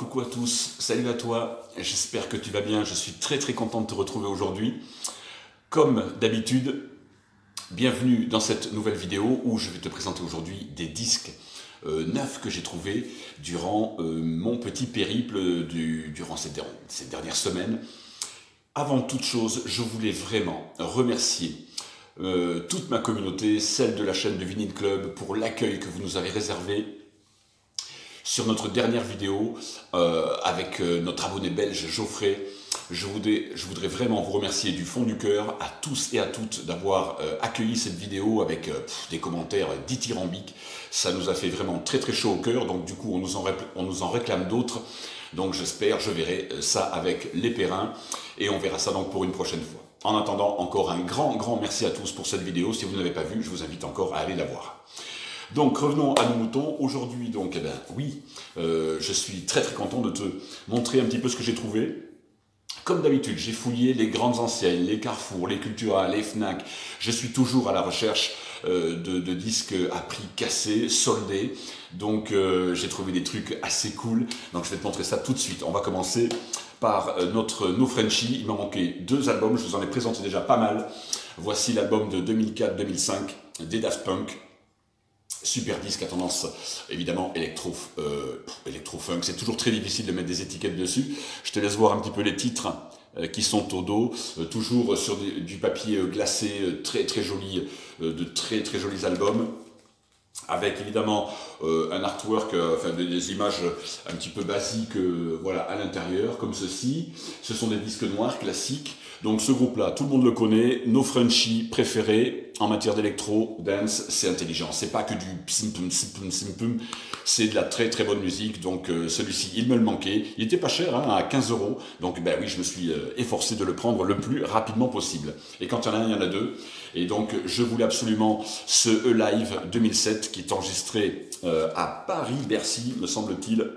coucou à tous, salut à toi, j'espère que tu vas bien, je suis très content de te retrouver aujourd'hui. Comme d'habitude, bienvenue dans cette nouvelle vidéo où je vais te présenter aujourd'hui des disques neufs que j'ai trouvés durant mon petit périple durant ces dernières semaines. Avant toute chose, je voulais vraiment remercier toute ma communauté, celle de la chaîne de Vinyl Club, pour l'accueil que vous nous avez réservé sur notre dernière vidéo avec notre abonné belge Geoffrey. Je voudrais vraiment vous remercier du fond du cœur à tous et à toutes d'avoir accueilli cette vidéo avec des commentaires dithyrambiques. Ça nous a fait vraiment très chaud au cœur, donc du coup on nous en réclame d'autres. Donc je verrai ça avec les Perrins et on verra ça donc pour une prochaine fois. En attendant, encore un grand merci à tous pour cette vidéo. Si vous ne l'avez pas vue, je vous invite encore à aller la voir. Donc revenons à nos moutons. Aujourd'hui, donc, eh ben, oui, je suis très content de te montrer un petit peu ce que j'ai trouvé. Comme d'habitude, j'ai fouillé les grandes enseignes, les Carrefour, les Cultura, les Fnac. Je suis toujours à la recherche de disques à prix cassé, soldés. Donc j'ai trouvé des trucs assez cool. Donc je vais te montrer ça tout de suite. On va commencer par notre No Frenchie. Il m'a manqué 2 albums, je vous en ai présenté déjà pas mal. Voici l'album de 2004-2005 des Daft Punk. Super disque à tendance évidemment électro-funk. C'est toujours très difficile de mettre des étiquettes dessus. Je te laisse voir un petit peu les titres qui sont au dos, toujours sur du papier glacé, très joli, de très jolis albums. Avec évidemment un artwork, enfin des images un petit peu basiques, voilà, à l'intérieur, comme ceci. Ce sont des disques noirs classiques. Donc ce groupe-là, tout le monde le connaît. No Frenchie préféré en matière d'électro, dance, c'est intelligent. C'est pas que du psim-pum, sim-pum, c'est de la très bonne musique. Donc celui-ci, il me le manquait. Il était pas cher, hein, à 15 €. Donc ben oui, je me suis efforcé de le prendre le plus rapidement possible. Et quand il y en a un, il y en a deux. Et donc je voulais absolument ce E-Live 2007 qui est enregistré à Paris-Bercy, me semble-t-il.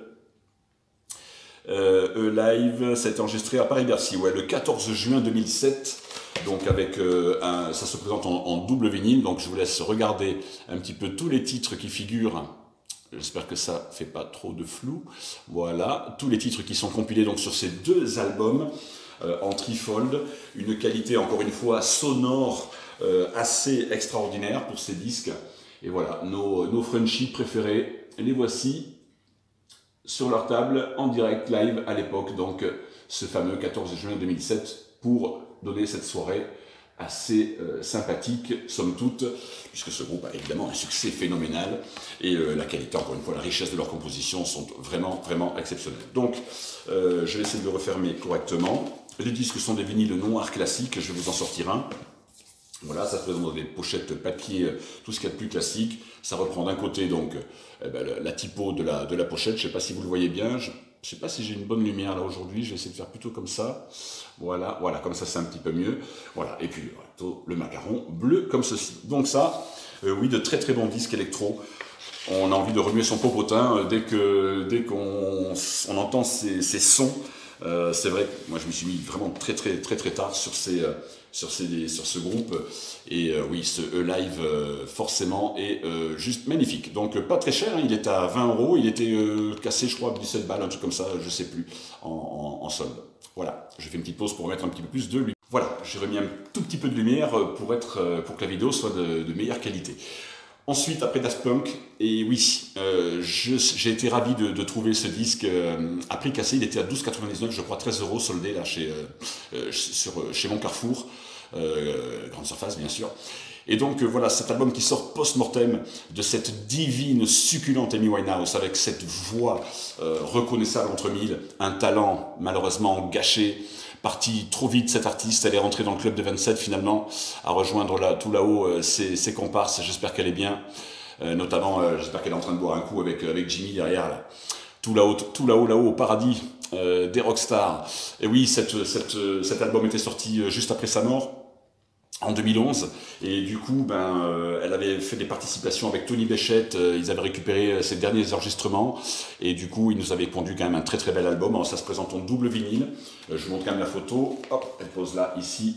E-Live, ça a été enregistré à Paris-Bercy, ouais, le 14 juin 2007. Donc avec ça se présente en double vinyle. Donc je vous laisse regarder un petit peu tous les titres qui figurent. J'espère que ça fait pas trop de flou. Voilà, tous les titres qui sont compilés donc sur ces 2 albums en trifold. Une qualité encore une fois sonore assez extraordinaire pour ces disques. Et voilà, nos Frenchies préférés, les voici sur leur table en direct live à l'époque, donc ce fameux 14 juin 2007, pour donner cette soirée assez sympathique, somme toute, puisque ce groupe a évidemment un succès phénoménal, et la qualité, encore une fois, la richesse de leurs compositions sont vraiment exceptionnelles. Donc, je vais essayer de le refermer correctement. Les disques sont des vinyles noirs classiques, je vais vous en sortir un. Voilà, ça se présente dans des pochettes papier, tout ce qu'il y a de plus classique. Ça reprend d'un côté donc la typo de la pochette. Je ne sais pas si vous le voyez bien. Je ne sais pas si j'ai une bonne lumière là aujourd'hui. Je vais essayer de faire plutôt comme ça. Voilà, comme ça c'est un petit peu mieux. Voilà, et puis le macaron bleu comme ceci. Donc ça, oui, de très bons disques électro. On a envie de remuer son popotin dès qu'on entend ces sons. C'est vrai que moi je me suis mis vraiment très tard sur ce groupe, et oui, ce E-Live forcément est juste magnifique. Donc pas très cher, hein, il est à 20 €, il était cassé je crois 17 balles, un truc comme ça, je sais plus, en solde. Voilà, je fais une petite pause pour mettre un petit peu plus de lumière. Voilà, j'ai remis un tout petit peu de lumière pour que la vidéo soit de meilleure qualité. Ensuite, après Daft Punk, et oui, j'ai été ravi de trouver ce disque à prix cassé. Il était à 12,99 €, je crois, 13 € soldé là chez mon Carrefour, grande surface bien sûr. Et donc voilà, cet album qui sort post-mortem de cette divine, succulente Amy Winehouse, avec cette voix reconnaissable entre mille, un talent malheureusement gâché. Partie trop vite, cette artiste, elle est rentrée dans le club de 27 finalement, à rejoindre tout là-haut ses comparses. J'espère qu'elle est bien, notamment j'espère qu'elle est en train de boire un coup avec Jimmy derrière là. Tout là-haut au paradis des rockstars. Et oui, cet album était sorti juste après sa mort, en 2011, et du coup elle avait fait des participations avec Tony Béchette, ils avaient récupéré ses derniers enregistrements, et du coup ils nous avaient pondu quand même un très bel album. Alors ça se présente en double vinyle, je vous montre quand même la photo, hop, elle pose là, ici,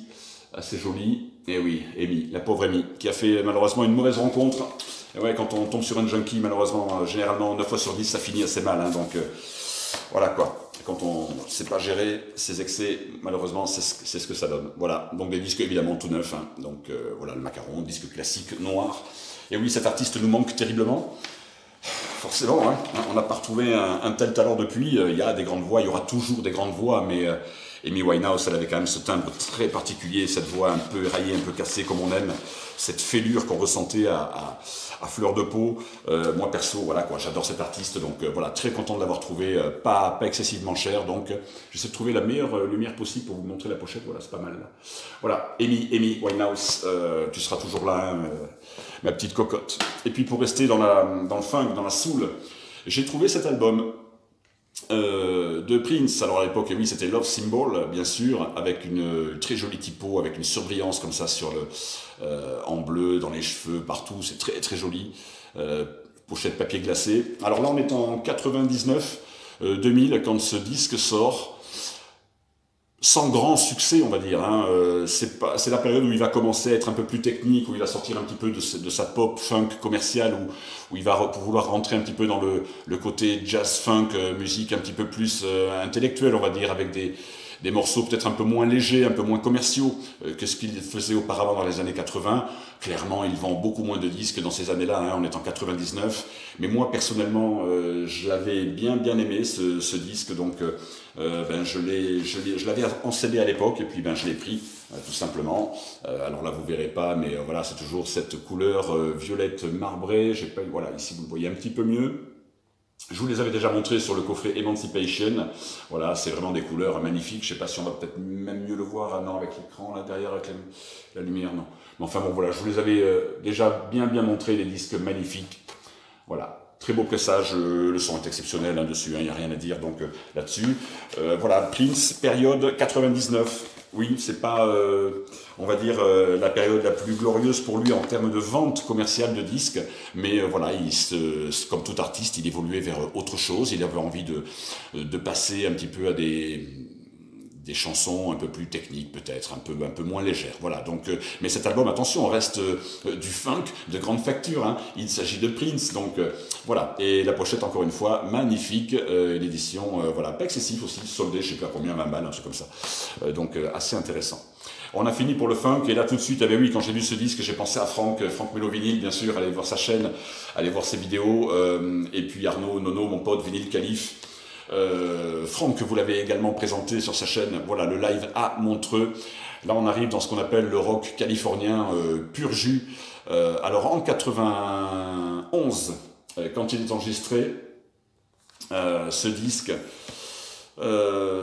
assez jolie. Et oui, Amy, la pauvre Amy, qui a fait malheureusement une mauvaise rencontre. Et ouais, quand on tombe sur un junkie, malheureusement, généralement 9 fois sur 10 ça finit assez mal, hein, donc Voilà quoi. Quand on ne sait pas gérer ses excès, malheureusement, c'est ce que ça donne. Voilà. Donc des disques évidemment tout neufs. Hein. Donc voilà le macaron, disque classique noir. Et oui, cet artiste nous manque terriblement. Forcément, hein. On n'a pas retrouvé un tel talent depuis. Il y a des grandes voix, il y aura toujours des grandes voix, mais Amy Winehouse, elle avait quand même ce timbre très particulier, cette voix un peu éraillée, un peu cassée comme on aime, cette fêlure qu'on ressentait à fleur de peau. Moi perso, voilà quoi, j'adore cet artiste, donc voilà, très content de l'avoir trouvé, pas excessivement cher, donc j'essaie de trouver la meilleure lumière possible pour vous montrer la pochette. Voilà, c'est pas mal. Là. Voilà, Amy Winehouse, tu seras toujours là, hein, ma petite cocotte. Et puis pour rester dans le funk, dans la soul, j'ai trouvé cet album. De Prince. Alors à l'époque, oui, c'était Love Symbol, bien sûr, avec une très jolie typo, avec une surbrillance comme ça sur en bleu, dans les cheveux, partout. C'est très très joli. Pochette papier glacé. Alors là, on est en 99, 2000, quand ce disque sort. Sans grand succès, on va dire. Hein. C'est la période où il va commencer à être un peu plus technique, où il va sortir un petit peu de sa pop funk commerciale, où il va vouloir rentrer un petit peu dans le côté jazz funk, musique un petit peu plus intellectuelle, on va dire, avec des morceaux peut-être un peu moins légers, un peu moins commerciaux que ce qu'il faisait auparavant dans les années 80. Clairement, il vend beaucoup moins de disques dans ces années-là, hein, on est en 99. Mais moi, personnellement, je l'avais bien aimé, ce disque, donc je l'avais en CD à l'époque, et puis je l'ai pris, tout simplement. Alors là, vous verrez pas, mais voilà, c'est toujours cette couleur violette marbrée. Voilà, ici, vous le voyez un petit peu mieux. Je vous les avais déjà montrés sur le coffret Emancipation. Voilà, c'est vraiment des couleurs magnifiques. Je sais pas si on va peut-être même mieux le voir. Ah non, avec l'écran, là derrière, avec la lumière, non. Mais enfin bon, voilà, je vous les avais déjà bien montrés, les disques magnifiques. Voilà. Très beau pressage, le son est exceptionnel hein, dessus, il n'y a rien à dire donc là-dessus. Voilà, Prince, période 99. Oui, c'est pas, on va dire, la période la plus glorieuse pour lui en termes de vente commerciale de disques, mais voilà, comme tout artiste, il évoluait vers autre chose, il avait envie de passer un petit peu à des chansons un peu plus techniques peut-être, un peu moins légères, voilà. Donc, mais cet album, attention, on reste du funk de grande facture, hein. Il s'agit de Prince, donc voilà. Et la pochette, encore une fois, magnifique, l'édition, voilà, pas excessif aussi, soldée, je sais pas combien, 20 balles, un truc comme ça. Donc assez intéressant. On a fini pour le funk, et là tout de suite, oui, quand j'ai vu ce disque, j'ai pensé à Franck Mello Vinyl, bien sûr, allez voir sa chaîne, allez voir ses vidéos, et puis Arnaud Nono, mon pote, Vinyl Calife. Franck, vous l'avez également présenté sur sa chaîne, voilà, le live à Montreux. Là, on arrive dans ce qu'on appelle le rock californien pur jus. Alors, en 91, quand il est enregistré, ce disque,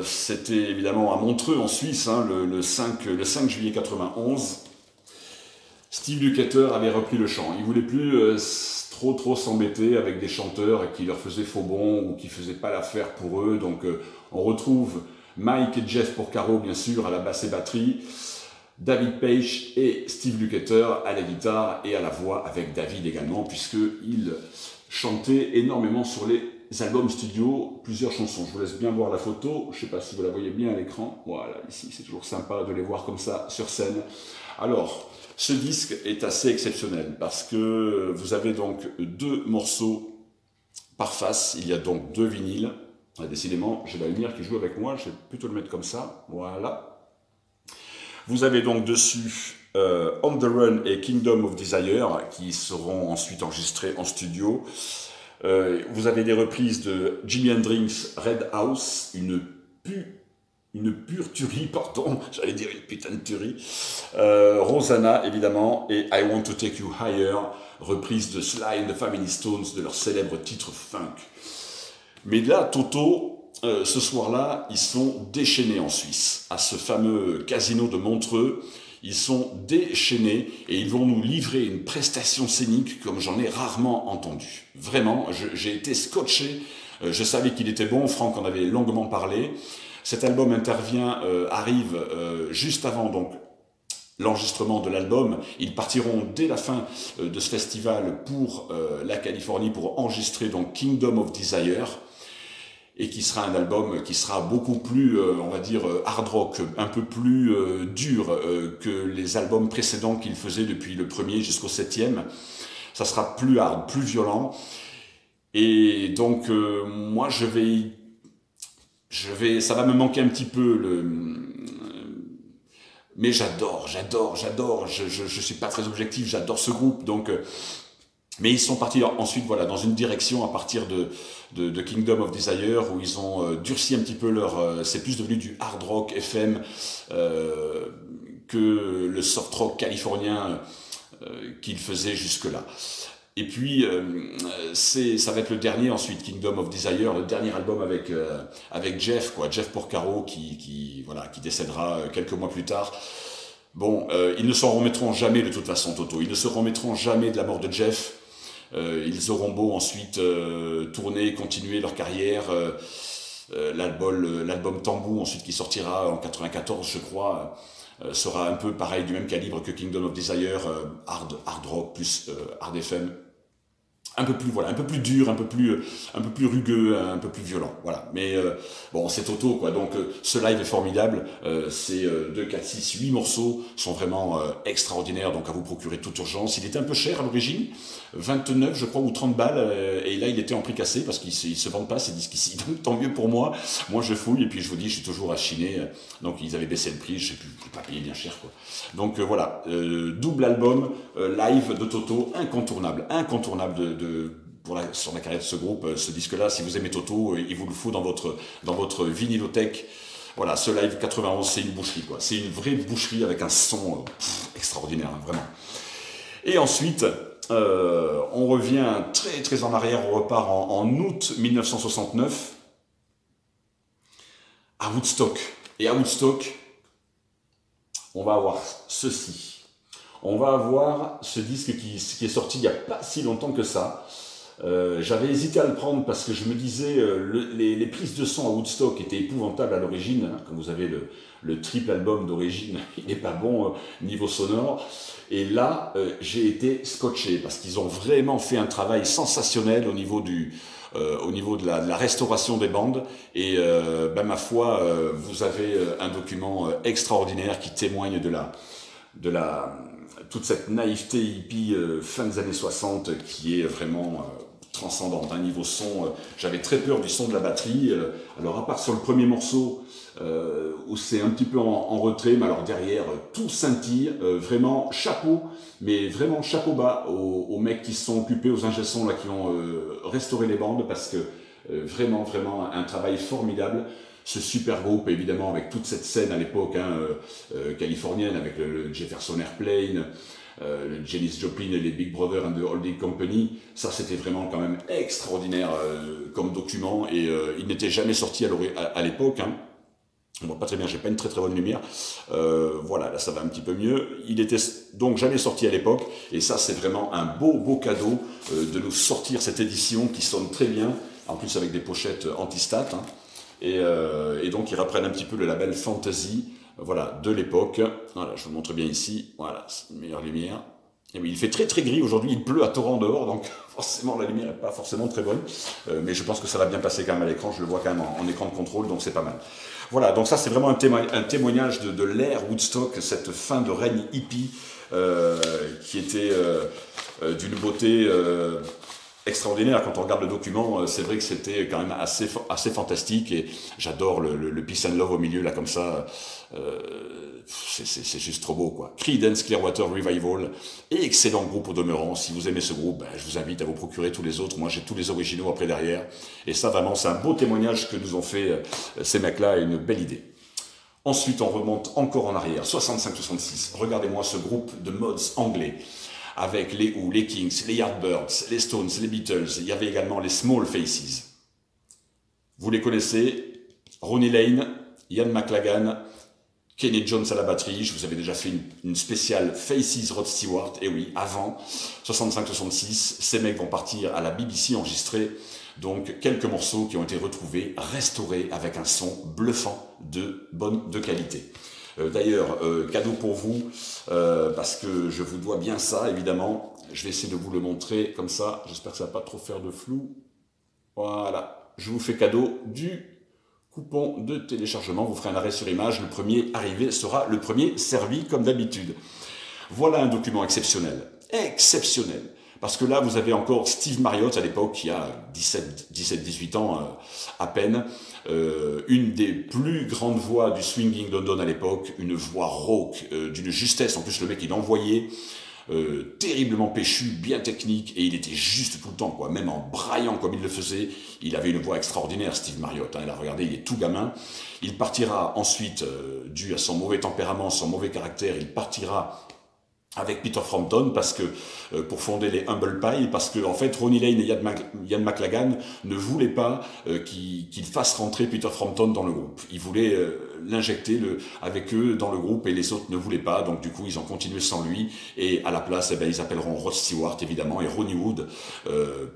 c'était évidemment à Montreux, en Suisse, hein, le 5 juillet 91. Steve Lukather avait repris le chant. Il voulait plus trop s'embêter avec des chanteurs qui leur faisaient faux bond ou qui faisaient pas l'affaire pour eux. Donc on retrouve Mike et Jeff Porcaro bien sûr à la basse et batterie, David Paich et Steve Lukather à la guitare et à la voix avec David également, puisqu'il chantait énormément sur les albums studio, plusieurs chansons. Je vous laisse bien voir la photo, je sais pas si vous la voyez bien à l'écran. Voilà, ici c'est toujours sympa de les voir comme ça sur scène. Alors, ce disque est assez exceptionnel parce que vous avez donc 2 morceaux par face. Il y a donc 2 vinyles. Décidément, j'ai la lumière qui joue avec moi. Je vais plutôt le mettre comme ça. Voilà. Vous avez donc dessus On the Run et Kingdom of Desire qui seront ensuite enregistrés en studio. Vous avez des reprises de Jimi Hendrix, Red House, une pure tuerie, pardon, j'allais dire une putain de tuerie. Rosanna, évidemment, et I Want to Take You Higher, reprise de Sly and the Family Stones, de leur célèbre titre funk. Mais là, Toto, ce soir-là, ils sont déchaînés en Suisse, à ce fameux casino de Montreux. Ils sont déchaînés et ils vont nous livrer une prestation scénique comme j'en ai rarement entendu. Vraiment, j'ai été scotché. Je savais qu'il était bon, Franck en avait longuement parlé. Cet album arrive juste avant donc l'enregistrement de l'album. Ils partiront dès la fin de ce festival pour la Californie pour enregistrer donc Kingdom of Desire, et qui sera un album qui sera beaucoup plus, on va dire, hard rock, un peu plus dur que les albums précédents qu'il faisait depuis le 1er jusqu'au 7e. Ça sera plus hard, plus violent. Et donc, moi, je vais ça va me manquer un petit peu mais j'adore. Je suis pas très objectif, j'adore ce groupe, donc. Mais ils sont partis ensuite, voilà, dans une direction à partir de Kingdom of Desire, où ils ont durci un petit peu c'est plus devenu du hard rock FM que le soft rock californien qu'ils faisaient jusque-là. Et puis, ça va être le dernier ensuite, Kingdom of Desire, le dernier album avec Jeff, Jeff Porcaro, qui décédera quelques mois plus tard. Bon, ils ne s'en remettront jamais de toute façon, Toto. Ils ne se remettront jamais de la mort de Jeff. Ils auront beau ensuite tourner, continuer leur carrière. L'album Tambou, ensuite, qui sortira en 94, je crois, sera un peu pareil, du même calibre que Kingdom of Desire, hard rock plus hard FM. Un peu plus dur, un peu plus rugueux, un peu plus violent, voilà. Mais bon, c'est Toto, quoi. Donc ce live est formidable. C'est 2, 4, 6, 8 morceaux sont vraiment extraordinaires, donc à vous procurer toute urgence. Il était un peu cher à l'origine, 29 je crois ou 30 balles, et là il était en prix cassé parce qu'ils se vendent pas ces disques ici. Donc tant mieux pour moi. Moi je fouille et puis je vous dis, je suis toujours à chiner. Donc ils avaient baissé le prix, je sais plus, je l'ai pas payé bien cher, quoi. Donc voilà, double album live de Toto, incontournable sur la carrière de ce groupe. Ce disque-là, si vous aimez Toto, il vous le faut dans votre vinylothèque. Voilà, ce live 91, c'est une boucherie, quoi. C'est une vraie boucherie avec un son extraordinaire, hein, vraiment. Et ensuite, on revient très très en arrière, on repart en août 1969 à Woodstock. Et à Woodstock, on va avoir ceci. On va avoir ce disque qui est sorti il n'y a pas si longtemps que ça. J'avais hésité à le prendre parce que je me disais les prises de son à Woodstock étaient épouvantables à l'origine. Hein, quand vous avez le triple album d'origine, il n'est pas bon niveau sonore. Et là, j'ai été scotché parce qu'ils ont vraiment fait un travail sensationnel au niveau de la restauration des bandes. Et ma foi, vous avez un document extraordinaire qui témoigne de toute cette naïveté hippie fin des années 60 qui est vraiment transcendante. Niveau son, j'avais très peur du son de la batterie. Alors à part sur le premier morceau où c'est un petit peu en retrait, mais alors derrière tout scintille, vraiment chapeau, mais vraiment chapeau bas aux mecs qui se sont occupés, aux ingé sons là qui ont restauré les bandes, parce que vraiment un travail formidable. Ce super groupe, évidemment, avec toute cette scène à l'époque californienne, avec le Jefferson Airplane, le Janis Joplin et les Big Brother and the Holding Company, ça c'était vraiment quand même extraordinaire comme document, et il n'était jamais sorti à l'époque. Hein. On voit pas très bien, j'ai pas une très bonne lumière. Voilà, là ça va un petit peu mieux. Il était donc jamais sorti à l'époque, et ça c'est vraiment un beau cadeau de nous sortir cette édition qui sonne très bien, en plus avec des pochettes anti-stat. Hein. Et donc ils reprennent un petit peu le label Fantasy, voilà, de l'époque. Voilà, je vous le montre bien ici. Voilà, c'est une meilleure lumière. Et oui, il fait très gris aujourd'hui, il pleut à torrent dehors, donc forcément la lumière n'est pas forcément très bonne. Mais je pense que ça va bien passer quand même à l'écran, je le vois quand même en écran de contrôle, donc c'est pas mal. Voilà, donc ça c'est vraiment un témoignage de l'ère Woodstock, cette fin de règne hippie qui était d'une beauté extraordinaire. Quand on regarde le document, c'est vrai que c'était quand même assez fantastique, et j'adore le Peace and Love au milieu là comme ça. C'est juste trop beau, quoi. Creedence Clearwater Revival, et excellent groupe au demeurant. Si vous aimez ce groupe, je vous invite à vous procurer tous les autres. Moi j'ai tous les originaux après derrière, et ça vraiment c'est un beau témoignage que nous ont fait ces mecs-là, et une belle idée. Ensuite on remonte encore en arrière, 65-66. Regardez-moi ce groupe de mods anglais, avec les Who, les Kings, les Yardbirds, les Stones, les Beatles. Il y avait également les Small Faces. Vous les connaissez, Ronnie Lane, Ian McLagan, Kenny Jones à la batterie. Je vous avais déjà fait une spéciale Faces Rod Stewart. Et oui, avant, 65-66, ces mecs vont partir à la BBC enregistrer donc quelques morceaux qui ont été retrouvés, restaurés avec un son bluffant de qualité. D'ailleurs, cadeau pour vous, parce que je vous dois bien ça, évidemment. Je vais essayer de vous le montrer comme ça. J'espère que ça ne va pas trop faire de flou. Voilà, je vous fais cadeau du coupon de téléchargement. Vous ferez un arrêt sur image. Le premier arrivé sera le premier servi, comme d'habitude. Voilà un document exceptionnel. Exceptionnel. parce que là, vous avez encore Steve Marriott à l'époque, qui a 17-18 ans à peine, une des plus grandes voix du swinging London à l'époque, une voix rauque, d'une justesse, en plus le mec il envoyait, terriblement péchu, bien technique, et il était juste tout le temps, quoi. Même en braillant comme il le faisait, il avait une voix extraordinaire, Steve Marriott. Hein. Là, regardez, il est tout gamin. Il partira ensuite, dû à son mauvais tempérament, son mauvais caractère, il partira avec Peter Frampton, parce que pour fonder les Humble Pie, parce que en fait Ronnie Lane et Ian McLagan ne voulaient pas qu'il fasse rentrer Peter Frampton dans le groupe. Ils voulaient l'injecter avec eux dans le groupe, et les autres ne voulaient pas, donc du coup ils ont continué sans lui, et à la place, eh ben, ils appelleront Rod Stewart évidemment et Ronnie Wood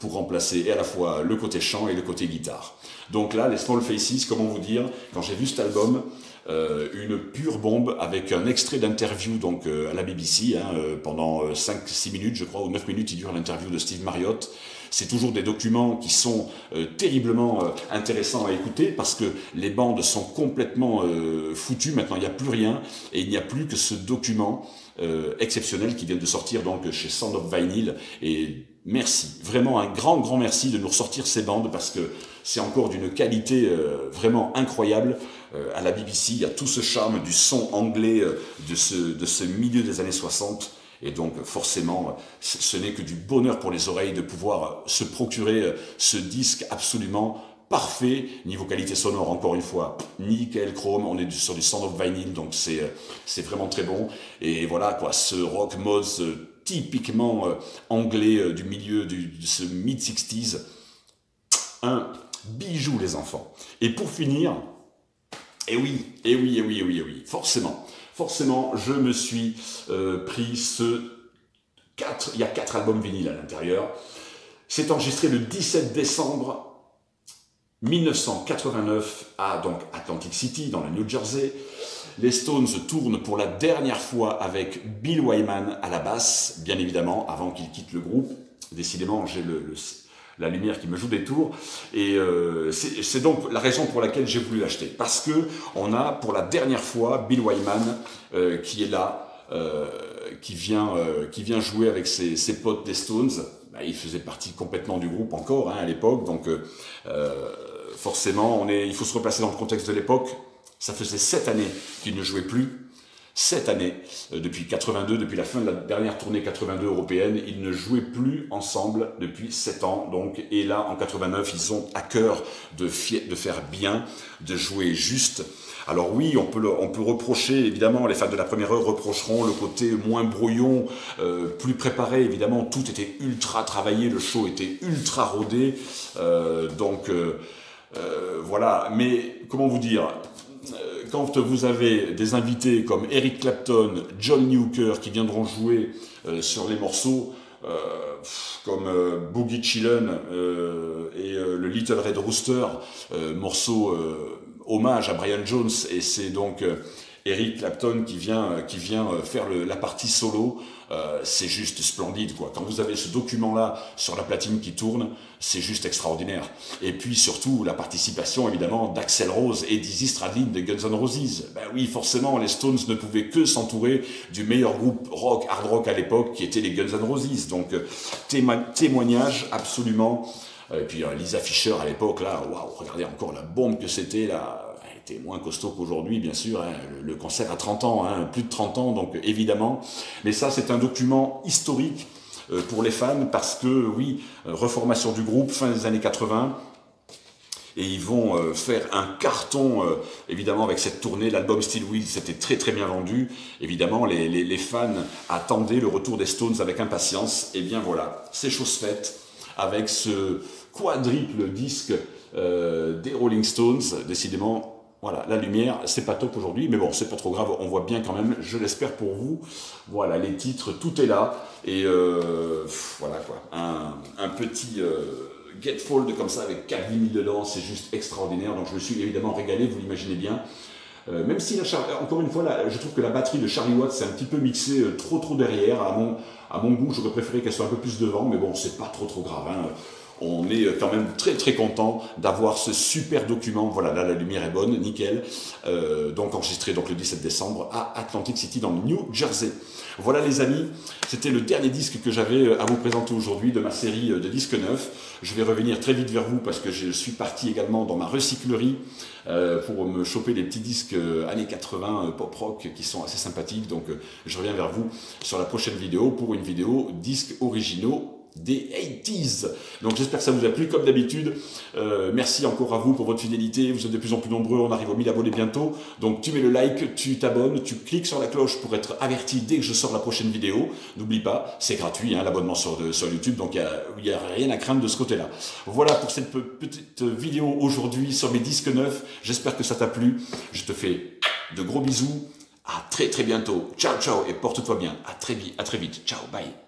pour remplacer à la fois le côté chant et le côté guitare. Donc là, les Small Faces, comment vous dire, quand j'ai vu cet album, une pure bombe, avec un extrait d'interview donc à la BBC, hein, pendant 5-6 minutes je crois, ou 9 minutes il dure l'interview de Steve Marriott. C'est toujours des documents qui sont terriblement intéressants à écouter, parce que les bandes sont complètement foutues, maintenant il n'y a plus rien, et il n'y a plus que ce document exceptionnel qui vient de sortir donc chez Sound of Vinyl. Et merci, vraiment un grand merci de nous ressortir ces bandes, parce que c'est encore d'une qualité vraiment incroyable. À la BBC, il y a tout ce charme du son anglais de ce milieu des années 60. Et donc forcément, ce n'est que du bonheur pour les oreilles de pouvoir se procurer ce disque absolument parfait, niveau qualité sonore, encore une fois, nickel chrome, on est sur du Sound of Vinyl, donc c'est vraiment très bon. Et voilà quoi, ce rock mode typiquement anglais du milieu de ce mid-60s, un bijou les enfants. Et pour finir, et oui, forcément, je me suis pris il y a 4 albums vinyles à l'intérieur. C'est enregistré le 17 décembre 1989 à donc Atlantic City, dans le New Jersey. Les Stones tournent pour la dernière fois avec Bill Wyman à la basse, bien évidemment, avant qu'il quitte le groupe. Décidément, j'ai la lumière qui me joue des tours, et c'est donc la raison pour laquelle j'ai voulu l'acheter, parce que on a pour la dernière fois Bill Wyman qui est là, qui vient jouer avec ses potes des Stones. Bah, il faisait partie complètement du groupe encore hein, à l'époque, donc forcément il faut se replacer dans le contexte de l'époque. Ça faisait 7 années qu'il ne jouait plus. 7 années, depuis 82, depuis la fin de la dernière tournée 82 européenne, ils ne jouaient plus ensemble depuis 7 ans. Donc, et là, en 89, ils ont à cœur de faire bien, de jouer juste. Alors oui, on peut reprocher, évidemment, les fans de la première heure reprocheront le côté moins brouillon, plus préparé, évidemment, tout était ultra travaillé, le show était ultra rodé, voilà, mais comment vous dire, quand vous avez des invités comme Eric Clapton, John Lee Hooker qui viendront jouer sur les morceaux comme Boogie Chillin' et le Little Red Rooster, morceau hommage à Brian Jones, et c'est donc Eric Clapton qui vient faire la partie solo, c'est juste splendide quoi. Quand vous avez ce document-là sur la platine qui tourne, c'est juste extraordinaire. Et puis surtout la participation évidemment d'Axl Rose et d'Izzy Stradlin de Guns N' Roses. Ben oui, forcément, les Stones ne pouvaient que s'entourer du meilleur groupe rock, hard rock à l'époque, qui était les Guns N' Roses. Donc témoignage absolument. Et puis Lisa Fischer à l'époque, là, waouh, regardez encore la bombe que c'était là. Était moins costaud qu'aujourd'hui, bien sûr, hein. Le concert a 30 ans, hein, plus de 30 ans, donc évidemment. Mais ça, c'est un document historique pour les fans, parce que, oui, reformation du groupe, fin des années 80, et ils vont faire un carton, évidemment, avec cette tournée. L'album Steel Wheels, c'était très très bien vendu. Évidemment, les fans attendaient le retour des Stones avec impatience. Et bien voilà, c'est chose faite avec ce quadruple disque des Rolling Stones, décidément. Voilà, la lumière, c'est pas top aujourd'hui, mais bon, c'est pas trop grave, on voit bien quand même, je l'espère pour vous. Voilà, les titres, tout est là, et voilà quoi, un petit Gatefold comme ça, avec 4 vinyles dedans, c'est juste extraordinaire, donc je me suis évidemment régalé, vous l'imaginez bien. Même si, encore une fois, je trouve que la batterie de Charlie Watts c'est un petit peu mixée trop derrière, à mon goût, j'aurais préféré qu'elle soit un peu plus devant, mais bon, c'est pas trop grave, hein. on est quand même très content d'avoir ce super document. Voilà, là la lumière est bonne, nickel. Donc enregistré donc le 17 décembre à Atlantic City dans le New Jersey. Voilà les amis, c'était le dernier disque que j'avais à vous présenter aujourd'hui de ma série de disques neufs. Je vais revenir très vite vers vous parce que je suis parti également dans ma recyclerie pour me choper des petits disques années 80 pop rock qui sont assez sympathiques. Donc je reviens vers vous sur la prochaine vidéo pour une vidéo disques originaux des 80s. Donc j'espère que ça vous a plu comme d'habitude. Merci encore à vous pour votre fidélité. Vous êtes de plus en plus nombreux, on arrive aux 1000 abonnés bientôt. Donc tu mets le like, tu t'abonnes, tu cliques sur la cloche pour être averti dès que je sors la prochaine vidéo. N'oublie pas, c'est gratuit hein, l'abonnement sur YouTube, donc il n'y a rien à craindre de ce côté-là. Voilà pour cette petite vidéo aujourd'hui sur mes disques neufs. J'espère que ça t'a plu. Je te fais de gros bisous. À très bientôt. Ciao et porte-toi bien. À très vite. Ciao, bye.